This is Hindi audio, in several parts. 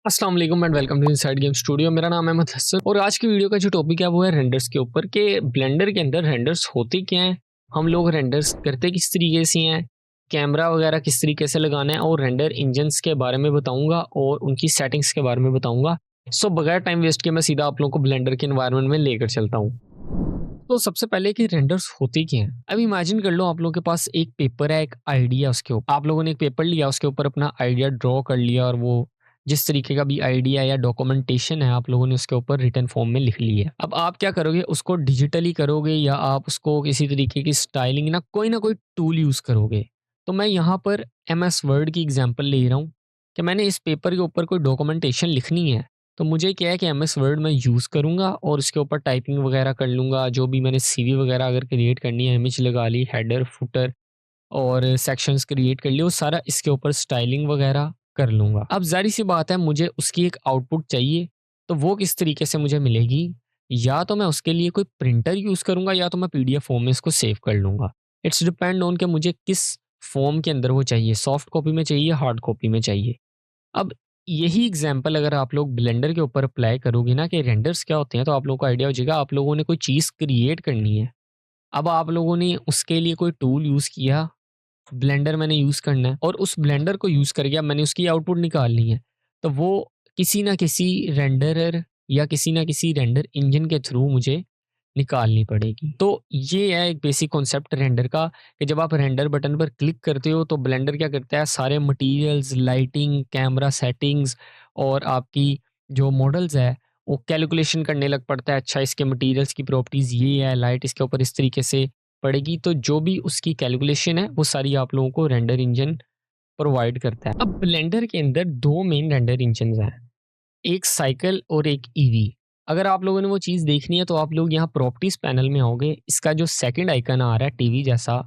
अस्सलाम वालेकुम and welcome to inside game studio. मेरा नाम है अहमद हसन और आज की वीडियो का जो टॉपिक है वो है रेंडर्स के ऊपर कि ब्लेंडर के अंदर रेंडर्स होते क्या हैं, हम लोग रेंडर्स करते किस तरीके से हैं, कैमरा वगैरह किस तरीके से लगाना है और रेंडर इंजन्स के बारे में बताऊंगा और उनकी सेटिंग्स के बारे में बताऊंगा। सो बगैर टाइम वेस्ट किए मैं सीधा आप लोगों को ब्लेंडर के एनवायरनमेंट में लेकर चलता हूँ। तो सबसे पहले कि रेंडर्स होते क्या हैं। अब इमेजिन कर लो आप लोगों के पास एक पेपर है, एक आइडिया, उसके ऊपर आप लोगों ने एक पेपर लिया, उसके ऊपर अपना आइडिया ड्रॉ कर लिया और वो जिस तरीके का भी आइडिया या डॉक्यूमेंटेशन है आप लोगों ने उसके ऊपर रिटन फॉर्म में लिख ली है। अब आप क्या करोगे, उसको डिजिटली करोगे या आप उसको किसी तरीके की स्टाइलिंग ना कोई टूल यूज करोगे। तो मैं यहाँ पर MS वर्ड की एग्जांपल ले रहा हूँ कि मैंने इस पेपर के ऊपर कोई डॉक्यूमेंटेशन लिखनी है। तो मुझे क्या है कि MS वर्ड में यूज़ करूँगा और उसके ऊपर टाइपिंग वगैरह कर लूँगा। जो भी मैंने CV वगैरह अगर क्रिएट करनी है, इमेज लगा ली, हेडर, फुटर और सेक्शंस क्रिएट कर लिए, वो सारा इसके ऊपर स्टाइलिंग वगैरह कर लूँगा। अब ज़ाहिर-सी बात है मुझे उसकी एक आउटपुट चाहिए, तो वो किस तरीके से मुझे मिलेगी? या तो मैं उसके लिए कोई प्रिंटर यूज़ करूँगा या तो मैं PDF फॉर्म में इसको सेव कर लूँगा। इट्स डिपेंड ऑन कि मुझे किस फॉर्म के अंदर वो चाहिए, सॉफ्ट कॉपी में चाहिए, हार्ड कॉपी में चाहिए। अब यही एग्जाम्पल अगर आप लोग ब्लेंडर के ऊपर अप्लाई करोगे ना कि रेंडर्स क्या होते हैं, तो आप लोगों को आइडिया हो जाएगा। आप लोगों ने कोई चीज़ क्रिएट करनी है, अब आप लोगों ने उसके लिए कोई टूल यूज़ किया, ब्लेंडर मैंने यूज़ करना है और उस ब्लेंडर को यूज़ करके अब मैंने उसकी आउटपुट निकालनी है। तो वो किसी ना किसी रेंडरर या किसी ना किसी रेंडर इंजन के थ्रू मुझे निकालनी पड़ेगी। तो ये है एक बेसिक कॉन्सेप्ट रेंडर का कि जब आप रेंडर बटन पर क्लिक करते हो तो ब्लेंडर क्या करता है, सारे मटेरियल्स, लाइटिंग, कैमरा सेटिंग्स और आपकी जो मॉडल्स है वो कैलकुलेशन करने लग पड़ता है। अच्छा, इसके मटेरियल्स की प्रॉपर्टीज़ ये है, लाइट इसके ऊपर इस तरीके से पड़ेगी, तो जो भी उसकी कैलकुलेशन है वो सारी आप लोगों को रेंडर इंजन प्रोवाइड करता है। अब ब्लेंडर के अंदर 2 मेन रेंडर इंजन्स हैं, एक साइकिल और एक ईवी। अगर आप लोगों ने वो चीज़ देखनी है तो आप लोग यहाँ प्रॉपर्टीज़ पैनल में आओगे, इसका जो सेकंड आइकन आ रहा है टीवी जैसा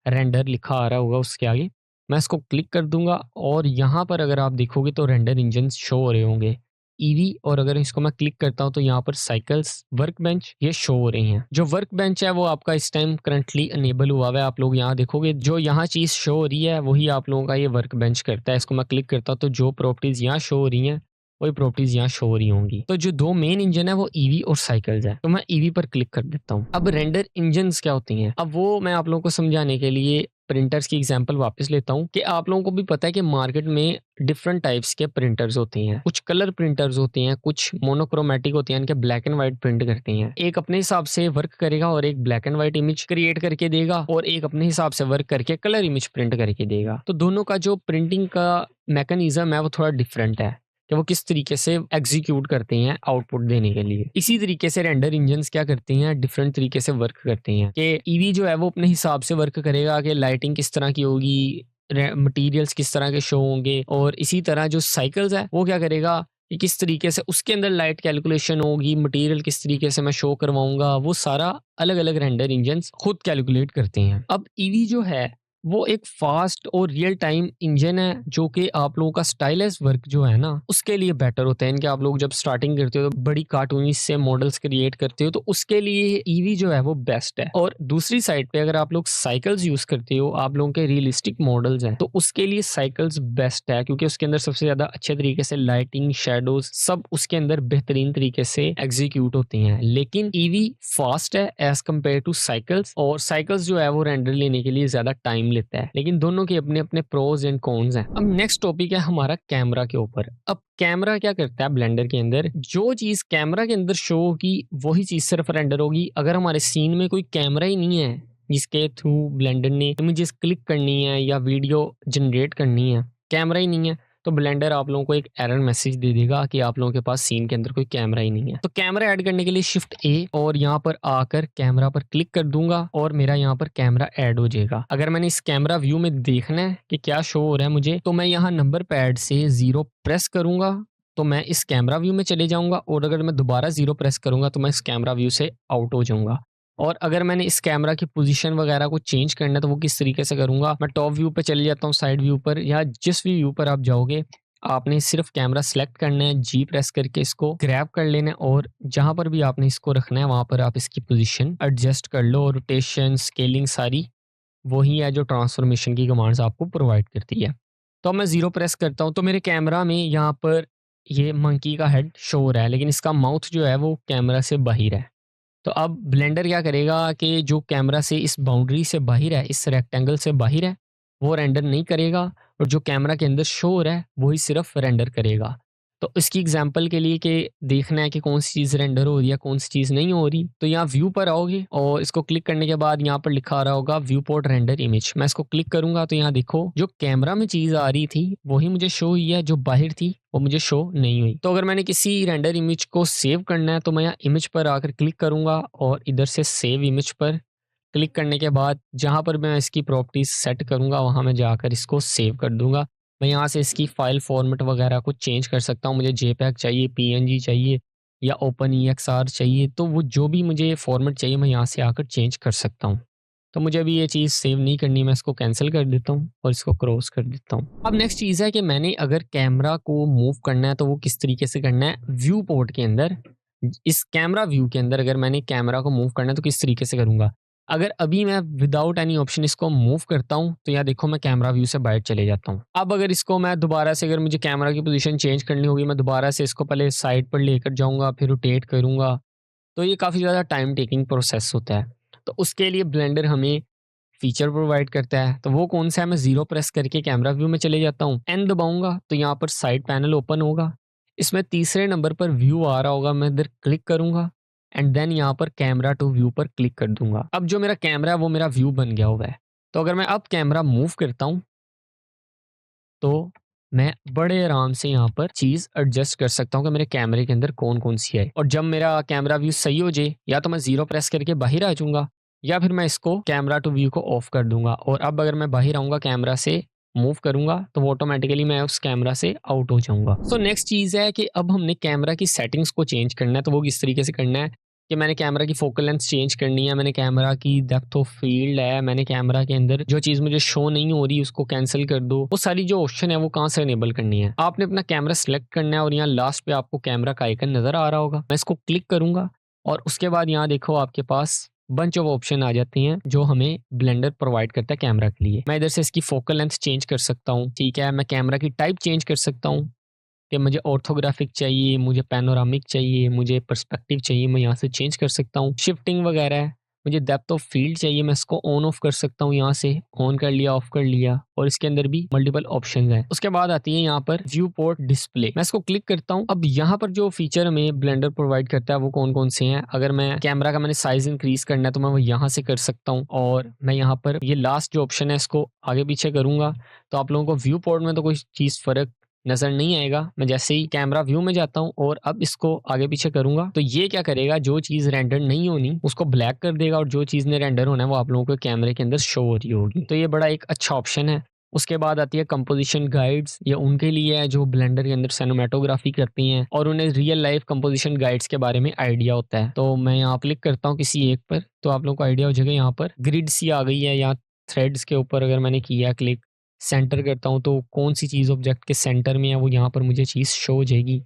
रेंडर लिखा आ रहा होगा उसके आगे, मैं इसको क्लिक कर दूँगा और यहाँ पर अगर आप देखोगे तो रेंडर इंजन्स शो हो रहे होंगे, ईवी। और अगर इसको मैं क्लिक करता हूँ तो यहाँ पर साइकिल्स, वर्कबेंच ये शो हो रही हैं। जो वर्कबेंच है वो आपका इस टाइम करंटली इनेबल हुआ हुआ है। आप लोग यहाँ देखोगे जो यहाँ चीज़ शो हो रही है वही आप लोगों का ये वर्कबेंच करता है। इसको मैं क्लिक करता हूँ तो जो प्रॉपर्टीज़ यहाँ शो हो रही हैं वही प्रॉपर्टीज यहाँ शो हो रही होंगी। तो जो 2 मेन इंजन है वो ईवी और साइकिल्स है। तो मैं ईवी पर क्लिक कर देता हूँ। अब रेंडर इंजन्स क्या होती हैं? अब वो मैं आप लोगों को समझाने के लिए प्रिंटर्स की एग्जांपल वापस लेता हूँ कि आप लोगों को भी पता है कि मार्केट में डिफरेंट टाइप्स के प्रिंटर्स होती हैं। कुछ कलर प्रिंटर्स होती हैं, कुछ मोनोक्रोमैटिक होती हैं, यानी कि ब्लैक एंड व्हाइट प्रिंट करती हैं। एक अपने हिसाब से वर्क करेगा और एक black and white image create करके देगा और एक अपने हिसाब से वर्क करके कलर इमेज प्रिंट करके देगा। तो दोनों का जो प्रिंटिंग का मैकेनिज्म है वो थोड़ा डिफरेंट है कि वो किस तरीके से एग्जीक्यूट करते हैं आउटपुट देने के लिए। इसी तरीके से रेंडर इंजन्स क्या करते हैं, डिफरेंट तरीके से वर्क करते हैं कि ईवी जो है वो अपने हिसाब से वर्क करेगा कि लाइटिंग किस तरह की होगी, मटेरियल्स किस तरह के शो होंगे। और इसी तरह जो साइकिल्स है वो क्या करेगा कि किस तरीके से उसके अंदर लाइट कैलकुलेशन होगी, मटेरियल किस तरीके से मैं शो करवाऊंगा, वो सारा अलग अलग रेंडर इंजन्स खुद कैलकुलेट करते हैं। अब ईवी जो है वो एक फास्ट और रियल टाइम इंजन है जो कि आप लोगों का स्टाइलिश वर्क जो है ना उसके लिए बेटर होता है। इनके आप लोग जब स्टार्टिंग करते हो तो बड़ी कार्टूनिश से मॉडल्स क्रिएट करते हो तो उसके लिए ईवी जो है वो बेस्ट है। और दूसरी साइड पे अगर आप लोग साइकिल्स यूज करते हो, आप लोगों के रियलिस्टिक मॉडल्स हैं, तो उसके लिए साइकिल्स बेस्ट है क्योंकि उसके अंदर सबसे ज्यादा अच्छे तरीके से लाइटिंग, शेडोज सब उसके अंदर बेहतरीन तरीके से एग्जीक्यूट होती हैं। लेकिन ईवी फास्ट है एज कम्पेयर टू साइकिल्स, और साइकिल्स जो है वो रेंडर लेने के लिए ज्यादा टाइम लेता है। लेकिन दोनों के अपने अपने प्रोज एंड कॉन्स हैं। अब नेक्स्ट टॉपिक है हमारा कैमरा के ऊपर। अब कैमरा क्या करता है ब्लेंडर के अंदर, जो चीज कैमरा के अंदर शो होगी वही चीज सिर्फ रेंडर होगी। अगर हमारे सीन में कोई कैमरा ही नहीं है जिसके थ्रू ब्लेंडर ने इमेजेस क्लिक करनी है या वीडियो जनरेट करनी है, कैमरा ही नहीं है, तो ब्लेंडर आप लोगों को एक एरर मैसेज दे देगा कि आप लोगों के पास सीन के अंदर कोई कैमरा ही नहीं है। तो कैमरा ऐड करने के लिए शिफ्ट ए और यहाँ पर आकर कैमरा पर क्लिक कर दूंगा और मेरा यहाँ पर कैमरा ऐड हो जाएगा। अगर मैंने इस कैमरा व्यू में देखना है कि क्या शो हो रहा है मुझे, तो मैं यहाँ नंबर पैड से 0 प्रेस करूंगा तो मैं इस कैमरा व्यू में चले जाऊंगा, और अगर मैं दोबारा 0 प्रेस करूंगा तो मैं इस कैमरा व्यू से आउट हो जाऊंगा। और अगर मैंने इस कैमरा की पोजीशन वगैरह को चेंज करना है तो वो किस तरीके से करूंगा, मैं टॉप व्यू पे चले जाता हूँ, साइड व्यू पर या जिस भी व्यू पर आप जाओगे आपने सिर्फ कैमरा सेलेक्ट करना है, जी प्रेस करके इसको ग्रैब कर लेना है और जहां पर भी आपने इसको रखना है वहां पर आप इसकी पोजीशन एडजस्ट कर लो। और रोटेशन, स्केलिंग सारी वही है जो ट्रांसफॉर्मेशन की कमांड्स आपको प्रोवाइड करती है। तो अब मैं 0 प्रेस करता हूँ तो मेरे कैमरा में यहाँ पर ये मंकी का हेड शो हो रहा है, लेकिन इसका माउथ जो है वो कैमरा से बाहर है। तो अब ब्लेंडर क्या करेगा कि जो कैमरा से इस बाउंड्री से बाहर है, इस रेक्टेंगल से बाहर है, वो रेंडर नहीं करेगा, और जो कैमरा के अंदर शो हो रहा है वही सिर्फ रेंडर करेगा। तो इसकी एग्जांपल के लिए कि देखना है कि कौन सी चीज़ रेंडर हो रही है, कौन सी चीज़ नहीं हो रही, तो यहाँ व्यू पर आओगे और इसको क्लिक करने के बाद यहाँ पर लिखा आ रहा होगा व्यू पोर्ट रेंडर इमेज। मैं इसको क्लिक करूंगा तो यहाँ देखो जो कैमरा में चीज़ आ रही थी वही मुझे शो हुई है, जो बाहर थी वो मुझे शो नहीं हुई। तो अगर मैंने किसी रेंडर इमेज को सेव करना है तो मैं यहाँ इमेज पर आकर क्लिक करूंगा और इधर से सेव इमेज पर क्लिक करने के बाद जहाँ पर मैं इसकी प्रॉपर्टीज सेट करूँगा वहाँ मैं जाकर इसको सेव कर दूँगा। मैं यहाँ से इसकी फ़ाइल फ़ॉर्मेट वगैरह को चेंज कर सकता हूँ। मुझे जेपीईजी चाहिए, पीएनजी चाहिए या ओपन ईएक्सआर चाहिए, तो वो जो भी मुझे फ़ॉर्मेट चाहिए मैं यहाँ से आकर चेंज कर सकता हूँ। तो मुझे अभी ये चीज़ सेव नहीं करनी, मैं इसको कैंसिल कर देता हूँ और इसको क्रॉस कर देता हूँ। अब नेक्स्ट चीज़ है कि मैंने अगर कैमरा को मूव करना है तो वो किस तरीके से करना है। व्यू पोर्ट के अंदर, इस कैमरा व्यू के अंदर अगर मैंने कैमरा को मूव करना है तो किस तरीके से करूँगा। अगर अभी मैं विदाउट एनी ऑप्शन इसको मूव करता हूँ तो यहाँ देखो मैं कैमरा व्यू से बाहर चले जाता हूँ। अब अगर इसको मैं दोबारा से, अगर मुझे कैमरा की पोजीशन चेंज करनी होगी, मैं दोबारा से इसको पहले साइड पर लेकर जाऊँगा, फिर रोटेट करूँगा, तो ये काफ़ी ज़्यादा टाइम टेकिंग प्रोसेस होता है। तो उसके लिए ब्लेंडर हमें फीचर प्रोवाइड करता है। तो वो कौन सा है, मैं ज़ीरो प्रेस करके कैमरा व्यू में चले जाता हूँ, एन दबाऊँगा तो यहाँ पर साइड पैनल ओपन होगा। इसमें तीसरे नंबर पर व्यू आ रहा होगा, मैं इधर क्लिक करूँगा एंड देन यहाँ पर कैमरा टू व्यू पर क्लिक कर दूँगा। अब जो मेरा कैमरा है वो मेरा व्यू बन गया हुआ है। तो अगर मैं अब कैमरा मूव करता हूँ तो मैं बड़े आराम से यहाँ पर चीज़ एडजस्ट कर सकता हूँ कि मेरे कैमरे के अंदर कौन-कौन सी है। और जब मेरा कैमरा व्यू सही हो जाए, या तो मैं ज़ीरो प्रेस करके बाहर आ जाऊँगा या फिर मैं इसको कैमरा टू व्यू को ऑफ कर दूँगा। और अब अगर मैं बाहर आऊँगा, कैमरा से मूव करूँगा तो वो ऑटोमेटिकली मैं उस कैमरा से आउट हो जाऊँगा। सो नेक्स्ट चीज़ है कि अब हमने कैमरा की सेटिंग्स को चेंज करना है। तो वो किस तरीके से करना है कि मैंने कैमरा की फोकल लेंथ चेंज करनी है, मैंने कैमरा की डेप्थ ऑफ फील्ड है, मैंने कैमरा के अंदर जो चीज़ मुझे शो नहीं हो रही उसको कैंसिल कर दो। वो सारी जो ऑप्शन है वो कहाँ से इनेबल करनी है, आपने अपना कैमरा सेलेक्ट करना है और यहाँ लास्ट पे आपको कैमरा का आइकन नज़र आ रहा होगा। मैं इसको क्लिक करूँगा और उसके बाद यहाँ देखो आपके पास बंच ऑफ ऑप्शन आ जाती हैं जो हमें ब्लेंडर प्रोवाइड करता है कैमरा के लिए। मैं इधर से इसकी फोकल लेंथ चेंज कर सकता हूँ, ठीक है। मैं कैमरा की टाइप चेंज कर सकता हूँ कि मुझे ऑर्थोग्राफिक चाहिए, मुझे पैनोरामिक चाहिए, मुझे पर्सपेक्टिव चाहिए, मैं यहाँ से चेंज कर सकता हूँ। शिफ्टिंग वगैरह है, मुझे डेप्थ ऑफ फील्ड चाहिए, मैं इसको ऑन ऑफ कर सकता हूँ, यहाँ से ऑन कर लिया, ऑफ कर लिया, और इसके अंदर भी मल्टीपल ऑप्शंस हैं। उसके बाद आती है यहाँ पर व्यू पोर्ट डिस्प्ले, मैं इसको क्लिक करता हूँ। अब यहाँ पर जो फीचर हमें ब्लेंडर प्रोवाइड करता है वो कौन कौन से हैं। अगर मैं कैमरा का मैंने साइज इंक्रीज करना है तो मैं वो यहाँ से कर सकता हूँ, और मैं यहाँ पर ये लास्ट जो ऑप्शन है इसको आगे पीछे करूंगा तो आप लोगों को व्यू पोर्ट में तो कोई चीज़ फर्क नज़र नहीं आएगा। मैं जैसे ही कैमरा व्यू में जाता हूँ और अब इसको आगे पीछे करूँगा तो ये क्या करेगा, जो चीज़ रेंडर नहीं होनी उसको ब्लैक कर देगा, और जो चीज़ ने रेंडर होना है वो आप लोगों को कैमरे के अंदर शो हो रही होगी। तो ये बड़ा एक अच्छा ऑप्शन है। उसके बाद आती है कंपोजिशन गाइड्स, ये उनके लिए है जो ब्लेंडर के अंदर सिनेमेटोग्राफी करती हैं और उन्हें रियल लाइफ कंपोजिशन गाइड्स के बारे में आइडिया होता है। तो मैं यहाँ क्लिक करता हूँ किसी एक पर, तो आप लोगों को आइडिया हो जाएगा। यहाँ पर ग्रिड सी आ गई है, या थ्रेड्स के ऊपर अगर मैंने किया क्लिक, सेंटर करता हूँ तो कौन सी चीज़ ऑब्जेक्ट के सेंटर में है वो यहाँ पर मुझे चीज़ शो हो जाएगी।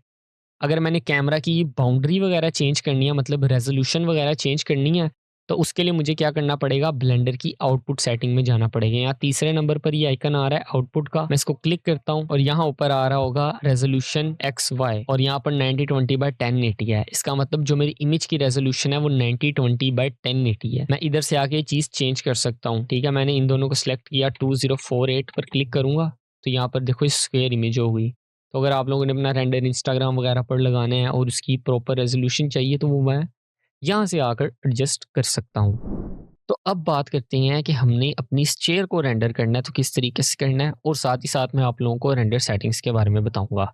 अगर मैंने कैमरा की बाउंड्री वगैरह चेंज करनी है, मतलब रेजोल्यूशन वगैरह चेंज करनी है, तो उसके लिए मुझे क्या करना पड़ेगा, ब्लेंडर की आउटपुट सेटिंग में जाना पड़ेगा। यहाँ तीसरे नंबर पर ये आइकन आ रहा है आउटपुट का, मैं इसको क्लिक करता हूँ और यहाँ ऊपर आ रहा होगा रेजोल्यूशन एक्स वाई, और यहाँ पर 9020x1080 है। इसका मतलब जो मेरी इमेज की रेजोल्यूशन है वो 9020x1080 है। मैं इधर से आके ये चीज़ चेंज कर सकता हूँ, ठीक है। मैंने इन दोनों को सिलेक्ट किया, 2048 पर क्लिक करूंगा तो यहाँ पर देखो स्क्वायर इमेज हो गई। तो अगर आप लोगों ने अपना रेंडर इंस्टाग्राम वगैरह पर लगाना है और उसकी प्रॉपर रेजोल्यूशन चाहिए तो वो मैं यहाँ से आकर एडजस्ट कर सकता हूँ। तो अब बात करते हैं कि हमने अपनी इस चेयर को रेंडर करना है तो किस तरीके से करना है, और साथ ही साथ मैं आप लोगों को रेंडर सेटिंग्स के बारे में बताऊंगा।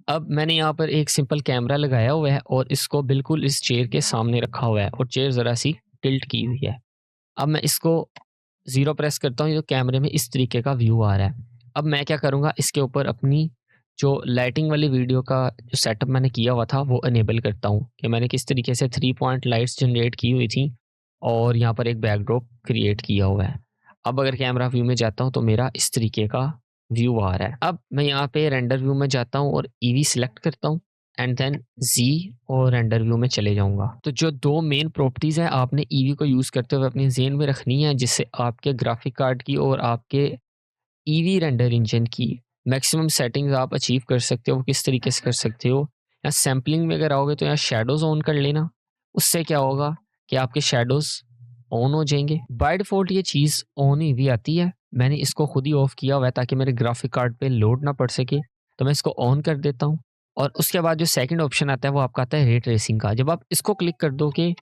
अब मैंने यहाँ पर एक सिंपल कैमरा लगाया हुआ है और इसको बिल्कुल इस चेयर के सामने रखा हुआ है और चेयर ज़रा सी टिल्ट की हुई है। अब मैं इसको ज़ीरो प्रेस करता हूँ तो कैमरे में इस तरीके का व्यू आ रहा है। अब मैं क्या करूँगा, इसके ऊपर अपनी जो लाइटिंग वाली वीडियो का जो सेटअप मैंने किया हुआ था वो इनेबल करता हूँ कि मैंने किस तरीके से 3 पॉइंट लाइट्स जनरेट की हुई थी और यहाँ पर एक बैकड्रॉप क्रिएट किया हुआ है। अब अगर कैमरा व्यू में जाता हूँ तो मेरा इस तरीके का व्यू आ रहा है। अब मैं यहाँ पे रेंडर व्यू में जाता हूँ और ईवी सिलेक्ट करता हूँ एंड देन जी और रेंडर व्यू में चले जाऊंगा। तो जो दो मेन प्रॉपर्टीज है आपने ईवी को यूज करते हुए अपने जेन में रखनी है, जिससे आपके ग्राफिक कार्ड की और आपके ईवी रेंडर इंजन की मैक्सिमम सेटिंग्स आप अचीव कर सकते हो, वो किस तरीके से कर सकते हो। या सैम्पलिंग में अगर आओगे तो यहाँ शैडोज़ ऑन कर लेना, उससे क्या होगा कि आपके शैडोज़ ऑन हो जाएँगे। बाय डिफ़ॉल्ट ये चीज़ ऑन ही हुई आती है, मैंने इसको खुद ही ऑफ किया हुआ है ताकि मेरे ग्राफिक कार्ड पे लोड ना पड़ सके, तो मैं इसको ऑन कर देता हूँ। और उसके बाद जो सेकंड ऑप्शन आता है वो आपका आता है रे ट्रेसिंग का। जब आप इसको क्लिक कर दोगे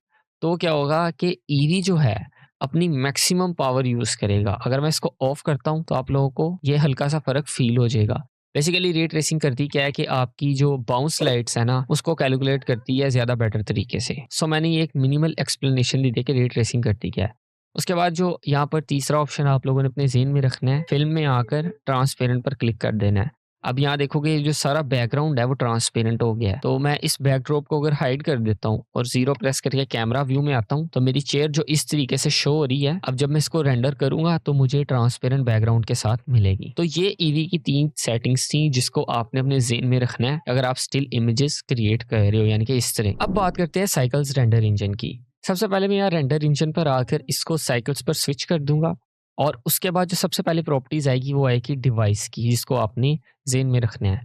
तो क्या होगा कि ईवी जो है अपनी मैक्सिमम पावर यूज़ करेगा। अगर मैं इसको ऑफ करता हूँ तो आप लोगों को ये हल्का-सा फ़र्क फ़ील हो जाएगा। बेसिकली रे ट्रेसिंग करती क्या है कि आपकी जो बाउंस लाइट्स है ना, उसको कैलकुलेट करती है ज़्यादा बेटर तरीके से। सो मैंने ये एक मिनिमल एक्सप्लेनेशन दी थी कि रे ट्रेसिंग करती क्या है। उसके बाद जो यहाँ पर तीसरा ऑप्शन आप लोगों ने अपने ज़हन में रखना है, फ़िल्म में आकर ट्रांसपेरेंट पर क्लिक कर देना है। अब यहाँ देखोगे जो सारा बैकग्राउंड है वो ट्रांसपेरेंट हो गया है। तो मैं इस बैकड्रॉप को अगर हाइड कर देता हूँ और 0 प्रेस करके कैमरा व्यू में आता हूँ, तो मेरी चेयर जो इस तरीके से शो हो रही है, अब जब मैं इसको रेंडर करूँगा तो मुझे ट्रांसपेरेंट बैकग्राउंड के साथ मिलेगी। तो ये ईवी की 3 सेटिंग्स थी जिसको आपने अपने ज़हन में रखना है अगर आप स्टिल इमेजेस क्रिएट कर रहे हो, यानी कि इस तरह। अब बात करते हैं साइकिल्स रेंडर इंजन की। सबसे पहले मैं यहाँ रेंडर इंजन पर आकर इसको साइकिल्स पर स्विच कर दूँगा और उसके बाद जो सबसे पहले प्रॉपर्टीज़ आएगी वो आएगी डिवाइस की, जिसको आपने ज़हन में रखना है।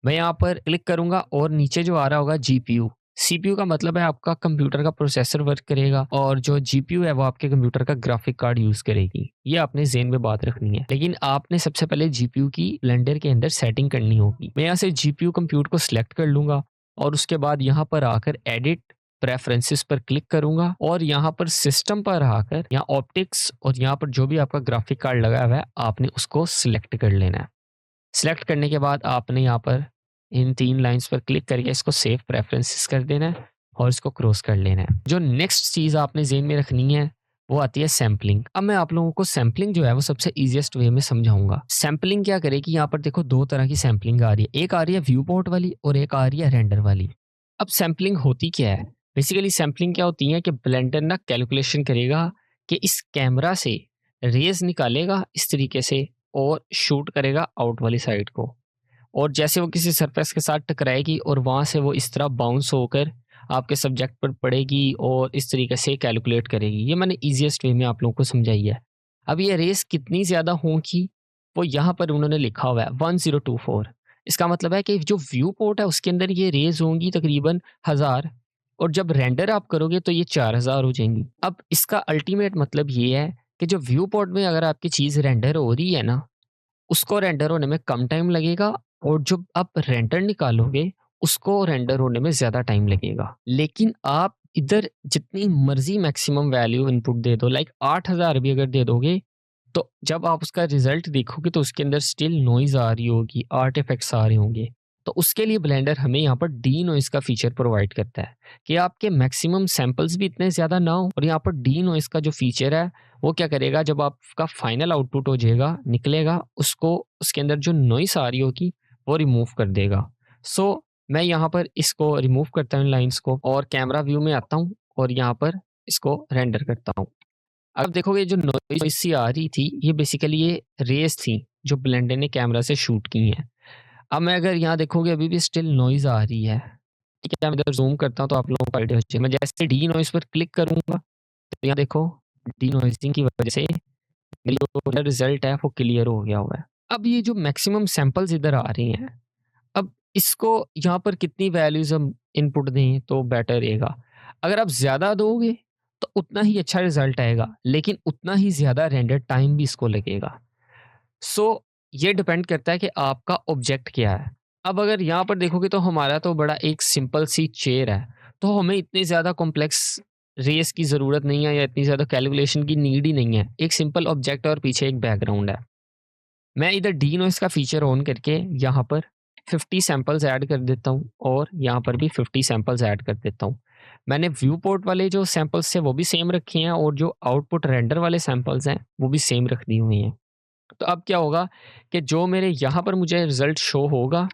मैं यहाँ पर क्लिक करूँगा और नीचे जो आ रहा होगा जीपीयू, सीपीयू का मतलब है आपका कंप्यूटर का प्रोसेसर वर्क करेगा और जो जीपीयू है वो आपके कंप्यूटर का ग्राफिक कार्ड यूज़ करेगी। ये आपने ज़हन में बात रखनी है। लेकिन आपने सबसे पहले जीपीयू की ब्लेंडर के अंदर सेटिंग करनी होगी। मैं यहाँ से जीपीयू कंप्यूट को सिलेक्ट कर लूँगा और उसके बाद यहाँ पर आकर एडिट प्रेफरेंसेस पर क्लिक करूँगा और यहाँ पर सिस्टम पर आकर यहाँ ऑप्टिक्स और यहाँ पर जो भी आपका ग्राफिक कार्ड लगा हुआ है, आपने उसको सिलेक्ट कर लेना है। सिलेक्ट करने के बाद आपने यहाँ पर इन 3 लाइन्स पर क्लिक करके इसको सेव प्रेफरेंसेस कर देना है और इसको क्रॉस कर लेना है। जो नेक्स्ट चीज़ आपने ज़हन में रखनी है वो आती है सैम्पलिंग। अब मैं आप लोगों को सैम्पलिंग जो है वो सबसे ईज़िएस्ट वे में समझाऊँगा। सैम्पलिंग क्या करेगी, यहाँ पर देखो 2 तरह की सैम्पलिंग आ रही है। एक आ रही है व्यू पोर्ट वाली और एक आ रही है रेंडर वाली। अब सैम्पलिंग होती क्या है? बेसिकली सैम्पलिंग क्या होती है कि ब्लेंडर ना कैलकुलेशन करेगा कि इस कैमरा से रेज़ निकालेगा इस तरीके से और शूट करेगा आउट वाली साइड को, और जैसे वो किसी सरफेस के साथ टकराएगी और वहाँ से वो इस तरह बाउंस होकर आपके सब्जेक्ट पर पड़ेगी और इस तरीके से कैलकुलेट करेगी। ये मैंने ईज़िएस्ट वे में आप लोगों को समझाई है। अब ये रेस कितनी ज़्यादा होंगी, वो यहाँ पर उन्होंने लिखा हुआ है 1024। इसका मतलब है कि जो व्यू पोर्ट है उसके अंदर ये रेज़ होंगी तकरीबन 1000 और जब रेंडर आप करोगे तो ये 4000 हो जाएँगी। अब इसका अल्टीमेट मतलब ये है कि जो व्यू पोर्ट में अगर आपकी चीज़ रेंडर हो रही है ना, उसको रेंडर होने में कम टाइम लगेगा और जो आप रेंडर निकालोगे, उसको रेंडर होने में ज़्यादा टाइम लगेगा। लेकिन आप इधर जितनी मर्ज़ी मैक्सिमम वैल्यू इनपुट दे दो, लाइक 8000 भी अगर दे दोगे, तो जब आप उसका रिज़ल्ट देखोगे तो उसके अंदर स्टिल नॉइज़ आ रही होगी, आर्ट इफ़ेक्ट्स आ रहे होंगे। तो उसके लिए ब्लेंडर हमें यहाँ पर डी नॉइज़ का फ़ीचर प्रोवाइड करता है कि आपके मैक्सिमम सैंपल्स भी इतने ज़्यादा ना हो, और यहाँ पर डी नॉइज़ का जो फ़ीचर है वो क्या करेगा, जब आपका फाइनल आउटपुट हो जाएगा, निकलेगा, उसको उसके अंदर जो नॉइस आ रही होगी वो रिमूव कर देगा। सो मैं यहाँ पर इसको रिमूव करता हूँ इन लाइन्स को और कैमरा व्यू में आता हूँ और यहाँ पर इसको रेंडर करता हूँ। अब देखोगे जो नॉइस सी आ रही थी, ये बेसिकली ये रेज़ थी जो ब्लेंडर ने कैमरा से शूट की हैं। अब मैं अगर यहाँ देखोगे अभी भी स्टिल नॉइज़ आ रही है। ठीक है, मैं इधर ज़ूम करता हूँ तो आप लोगों को आइडिया हो जाए। मैं जैसे डी नॉइज़ पर क्लिक करूँगा तो यहाँ देखो डी नॉइज़िंग की वजह से मेरी जो रिजल्ट है वो क्लियर हो गया हुआ है। अब ये जो मैक्सिमम सैंपल्स इधर आ रही हैं, अब इसको यहाँ पर कितनी वैल्यूज़ हम इनपुट दें तो बेटर रहेगा। अगर आप ज़्यादा दोगे तो उतना ही अच्छा रिजल्ट आएगा, लेकिन उतना ही ज़्यादा रेंडर टाइम भी इसको लगेगा। सो ये डिपेंड करता है कि आपका ऑब्जेक्ट क्या है। अब अगर यहाँ पर देखोगे तो हमारा तो बड़ा एक सिंपल सी चेयर है, तो हमें इतनी ज़्यादा कॉम्प्लेक्स रेस की ज़रूरत नहीं है या इतनी ज़्यादा कैलकुलेशन की नीड ही नहीं है। एक सिंपल ऑब्जेक्ट और पीछे एक बैकग्राउंड है। मैं इधर डी नॉइज़ का फीचर ऑन करके यहाँ पर 50 सैंपल्स ऐड कर देता हूँ और यहाँ पर भी 50 सैंपल्स ऐड कर देता हूँ। मैंने व्यू पोर्ट वाले जो सैंपल्स थे वो भी सेम रखे हैं और जो आउटपुट रेंडर वाले सैंपल्स हैं वो भी सेम रख दी हुई हैं। तो अब क्या होगा कि जो मेरे यहाँ पर मुझे रिज़ल्ट शो होगा,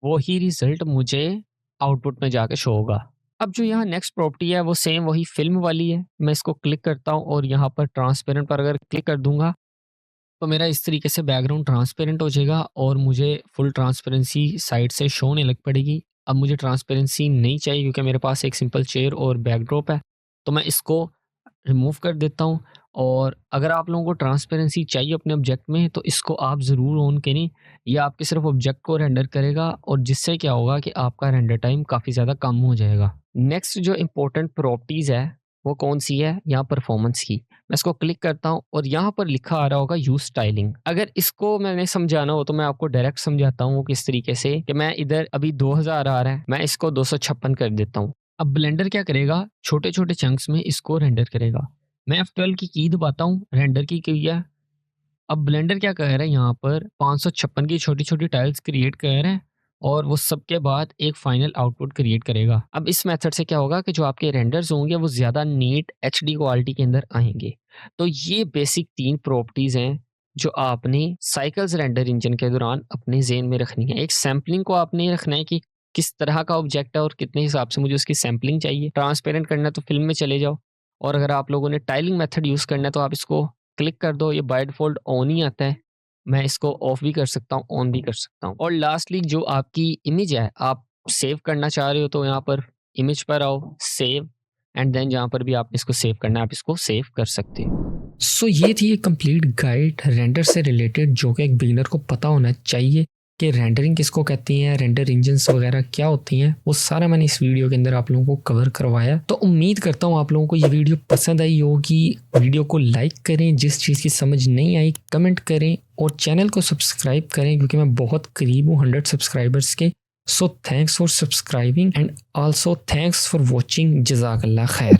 वो ही रिज़ल्ट मुझे आउटपुट में जाके शो होगा। अब जो यहाँ नेक्स्ट प्रॉपर्टी है वो सेम वही फ़िल्म वाली है। मैं इसको क्लिक करता हूँ और यहाँ पर ट्रांसपेरेंट पर अगर क्लिक कर दूँगा, तो मेरा इस तरीके से बैकग्राउंड ट्रांसपेरेंट हो जाएगा और मुझे फुल ट्रांसपेरेंसी साइड से शो होने लग पड़ेगी। अब मुझे ट्रांसपेरेंसी नहीं चाहिए क्योंकि मेरे पास एक सिंपल चेयर और बैकड्रॉप है। तो मैं इसको रिमूव कर देता हूँ और अगर आप लोगों को ट्रांसपेरेंसी चाहिए अपने ऑब्जेक्ट में तो इसको आप ज़रूर ऑन करें। ये आपके सिर्फ ऑब्जेक्ट को रेंडर करेगा और जिससे क्या होगा कि आपका रेंडर टाइम काफ़ी ज़्यादा कम हो जाएगा। नेक्स्ट जो इम्पोर्टेंट प्रॉपर्टीज़ है वो कौन सी है? यहाँ परफॉर्मेंस की। मैं इसको क्लिक करता हूँ और यहाँ पर लिखा आ रहा होगा यूज़ स्टाइलिंग। अगर इसको मैंने समझाना हो तो मैं आपको डायरेक्ट समझाता हूँ किस तरीके से कि मैं इधर अभी 2000 आ रहा है, मैं इसको 256 कर देता हूँ। अब ब्लेंडर क्या करेगा? छोटे-छोटे चंक्स में इसको रेंडर करेगा। मैं F12 की दबाता हूँ, रेंडर की है। अब ब्लेंडर क्या कर रहा है यहाँ पर 556 की छोटी-छोटी टाइल्स क्रिएट कर रहा है और वो सबके बाद एक फाइनल आउटपुट क्रिएट करेगा। अब इस मेथड से क्या होगा कि जो आपके रेंडर्स होंगे वो ज़्यादा नीट एचडी क्वालिटी के अंदर आएँगे। तो ये बेसिक 3 प्रॉपर्टीज़ हैं जो आपने साइकल्स रेंडर इंजन के दौरान अपने ज़हन में रखनी है। एक सैंपलिंग को आपने रखना है कि किस तरह का ऑब्जेक्ट है और कितने हिसाब से मुझे उसकी सैंपलिंग चाहिए। ट्रांसपेरेंट करना है तो फ़िल्म में चले जाओ और अगर आप लोगों ने टाइलिंग मेथड यूज़ करना है तो आप इसको क्लिक कर दो, ये बाय डिफ़ॉल्ट ऑन ही आता है। मैं इसको ऑफ भी कर सकता हूँ, ऑन भी कर सकता हूँ। और लास्टली जो आपकी इमेज है, आप सेव करना चाह रहे हो तो यहाँ पर इमेज पर आओ, सेव एंड देन जहाँ पर भी आपने इसको सेव करना है, आप इसको सेव कर सकते हो। सो ये थी एक कंप्लीट गाइड रेंडर से रिलेटेड जो कि एक बिगिनर को पता होना चाहिए कि रेंडरिंग किसको कहती हैं, रेंडर इंजन्स वगैरह क्या होती हैं, वो सारा मैंने इस वीडियो के अंदर आप लोगों को कवर करवाया। तो उम्मीद करता हूँ आप लोगों को ये वीडियो पसंद आई होगी। वीडियो को लाइक करें, जिस चीज़ की समझ नहीं आई कमेंट करें और चैनल को सब्सक्राइब करें क्योंकि मैं बहुत करीब हूँ 100 सब्सक्राइबर्स के। So thanks for subscribing and also thanks for watching. जज़ाकल्लाह खैर।